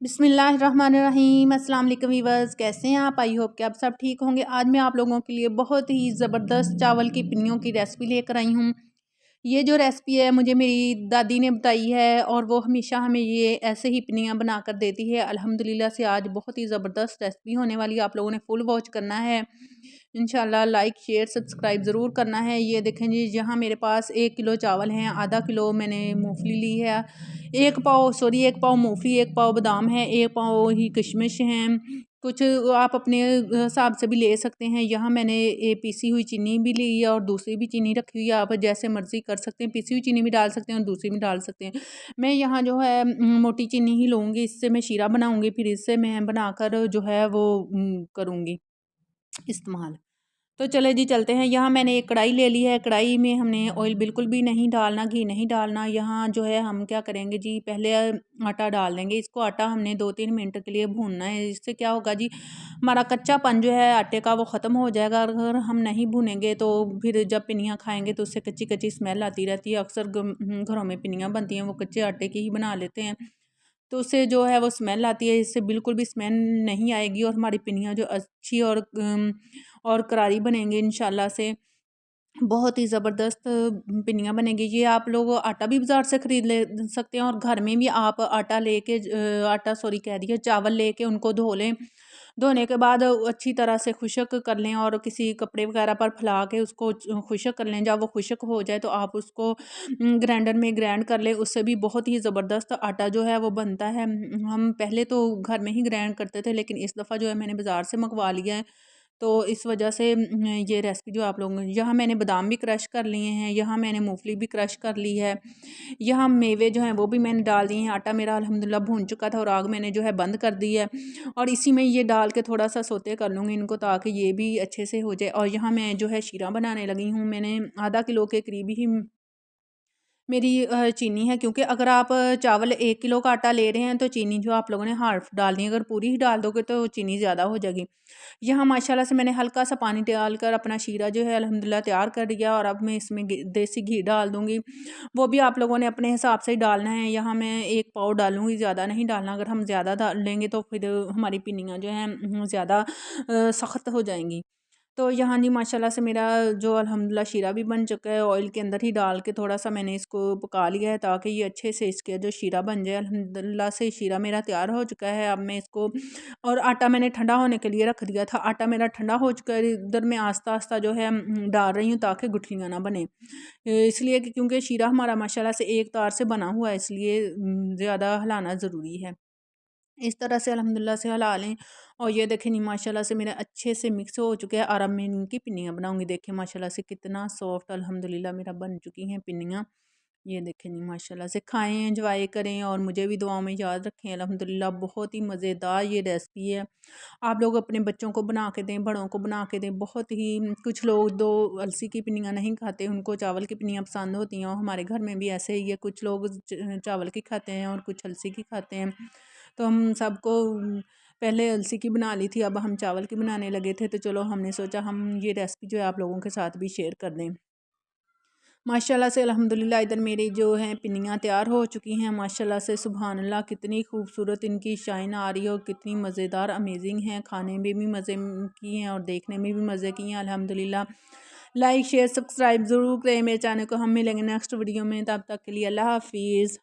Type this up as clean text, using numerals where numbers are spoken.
बिस्मिल्लाहिर्रहमानिर्रहीम। अस्सलाम वालेकुम वीवर्स, कैसे हैं आप? आई होप कि आप सब ठीक होंगे। आज मैं आप लोगों के लिए बहुत ही ज़बरदस्त चावल की पिन्नियों की रेसिपी लेकर आई हूँ। ये जो रेसिपी है मुझे मेरी दादी ने बताई है और वो हमेशा हमें ये ऐसे ही पिन्नियाँ बना कर देती है। अल्हम्दुलिल्लाह से आज बहुत ही ज़बरदस्त रेसिपी होने वाली है। आप लोगों ने फुल वॉच करना है इंशाल्लाह। लाइक शेयर सब्सक्राइब ज़रूर करना है। ये देखें जी, यहाँ मेरे पास 1 किलो चावल हैं, आधा किलो मैंने मूँगफली ली है, 1 पाव मूँगफली, 1 पाव बादाम है, 1 पाव ही किशमिश हैं। कुछ आप अपने हिसाब से भी ले सकते हैं। यहाँ मैंने पीसी हुई चीनी भी ली है और दूसरी भी चीनी रखी हुई है। आप जैसे मर्ज़ी कर सकते हैं, पीसी हुई चीनी भी डाल सकते हैं और दूसरी भी डाल सकते हैं। मैं यहाँ जो है मोटी चीनी ही लूँगी, इससे मैं शीरा बनाऊँगी, फिर इससे मैं बनाकर जो है वो करूँगी इस्तेमाल। तो चले जी चलते हैं। यहाँ मैंने एक कढ़ाई ले ली है। कढ़ाई में हमने ऑयल बिल्कुल भी नहीं डालना, घी नहीं डालना। यहाँ जो है हम क्या करेंगे जी, पहले आटा डाल देंगे। इसको आटा हमने 2-3 मिनट के लिए भूनना है। इससे क्या होगा जी, हमारा कच्चापन जो है आटे का वो ख़त्म हो जाएगा। अगर हम नहीं भूनेंगे तो फिर जब पिन्नियाँ खाएंगे तो उससे कच्ची कच्ची स्मेल आती रहती है। अक्सर घरों में पिन्नियाँ बनती हैं वो कच्चे आटे की ही बना लेते हैं, तो उससे जो है वो स्मेल आती है। इससे बिल्कुल भी स्मेल नहीं आएगी और हमारी पिन्नियाँ जो अच्छी और करारी बनेंगी इंशाल्लाह से। बहुत ही ज़बरदस्त पिन्नियाँ बनेंगी। ये आप लोग आटा भी बाज़ार से ख़रीद ले सकते हैं और घर में भी आप आटा लेके आटा सॉरी कह रही है, चावल लेके उनको धो लें। धोने के बाद अच्छी तरह से खुश्क कर लें और किसी कपड़े वगैरह पर फैला के उसको खुश्क कर लें। जब वो खुश्क हो जाए तो आप उसको ग्राइंडर में ग्राइंड कर लें। उससे भी बहुत ही ज़बरदस्त आटा जो है वो बनता है। हम पहले तो घर में ही ग्राइंड करते थे, लेकिन इस दफ़ा जो है मैंने बाज़ार से मंगवा लिया है। तो इस वजह से ये रेसिपी जो आप लोगों, यहाँ मैंने बादाम भी क्रश कर लिए हैं, यहाँ मैंने मूंगफली भी क्रश कर ली है, यहाँ मेवे जो हैं वो भी मैंने डाल दिए हैं। आटा मेरा अल्हम्दुलिल्लाह भून चुका था और आग मैंने जो है बंद कर दी है और इसी में ये डाल के थोड़ा सा सोते कर लूँगी इनको, ताकि ये भी अच्छे से हो जाए। और यहाँ मैं जो है शीरा बनाने लगी हूँ। मैंने आधा किलो के करीब ही मेरी चीनी है, क्योंकि अगर आप चावल 1 किलो का आटा ले रहे हैं तो चीनी जो आप लोगों ने हाफ़ डालनी है। अगर पूरी ही डाल दोगे तो चीनी ज़्यादा हो जाएगी। यहाँ माशाल्लाह से मैंने हल्का सा पानी डालकर अपना शीरा जो है अल्हम्दुलिल्लाह तैयार कर दिया और अब मैं इसमें देसी घी डाल दूँगी। वो भी आप लोगों ने अपने हिसाब से ही डालना है। यहाँ मैं 1 पाव डालूँगी, ज़्यादा नहीं डालना। अगर हम ज़्यादा डाल लेंगे तो फिर हमारी पिन्नियाँ जो हैं ज़्यादा सख्त हो जाएँगी। तो यहाँ जी माशाल्लाह से मेरा जो अल्हम्दुलिल्लाह शीरा भी बन चुका है। ऑयल के अंदर ही डाल के थोड़ा-सा मैंने इसको पका लिया है ताकि ये अच्छे से इसका जो शीरा बन जाए। अल्हम्दुलिल्लाह से शीरा मेरा तैयार हो चुका है। अब मैं इसको, और आटा मैंने ठंडा होने के लिए रख दिया था। आटा मेरा ठंडा हो चुका है। इधर मैं आस्ता-आस्ता जो है डाल रही हूँ ताकि गुठलियाँ ना बने। इसलिए कि क्योंकि शीरा हमारा माशाल्लाह से एक तार से बना हुआ है, इसलिए ज़्यादा हिलाना ज़रूरी है। इस तरह से अल्हम्दुलिल्लाह से हिला लें और ये देखें नहीं माशाल्लाह से मेरा अच्छे से मिक्स हो चुके हैं। और अब मैं इनकी पिन्नियाँ बनाऊँगी। देखें माशाल्लाह से कितना सॉफ्ट अल्हम्दुलिल्लाह मेरा बन चुकी हैं पिन्नियाँ। ये देखें नहीं माशाल्लाह से, खाएँ, एंजॉय करें और मुझे भी दुआओं में याद रखें। अल्हम्दुलिल्लाह बहुत ही मज़ेदार ये रेसिपी है। आप लोग अपने बच्चों को बना के दें, बड़ों को बना के दें। बहुत ही कुछ लोग दो अलसी की पिन्नियाँ नहीं खाते, उनको चावल की पिन्नियाँ पसंद होती हैं और हमारे घर में भी ऐसे ही है। कुछ लोग चावल की खाते हैं और कुछ अलसी की खाते हैं। तो हम सबको पहले अलसी की बना ली थी, अब हम चावल की बनाने लगे थे, तो चलो हमने सोचा हम ये रेसिपी जो है आप लोगों के साथ भी शेयर कर दें। माशाल्लाह से अल्हम्दुलिल्लाह इधर मेरी जो हैं पिन्नियाँ तैयार हो चुकी हैं। माशाल्लाह से सुभान अल्लाह, कितनी खूबसूरत इनकी शाइन आ रही है और कितनी मज़ेदार अमेजिंग हैं। खाने में भी मज़े की हैं और देखने में भी मज़े की हैं अल्हम्दुलिल्लाह। लाइक शेयर सब्सक्राइब ज़रूर करें मेरे चैनल को। हम मिलेंगे नेक्स्ट वीडियो में, तब तक के लिए अल्लाह हाफ़िज़।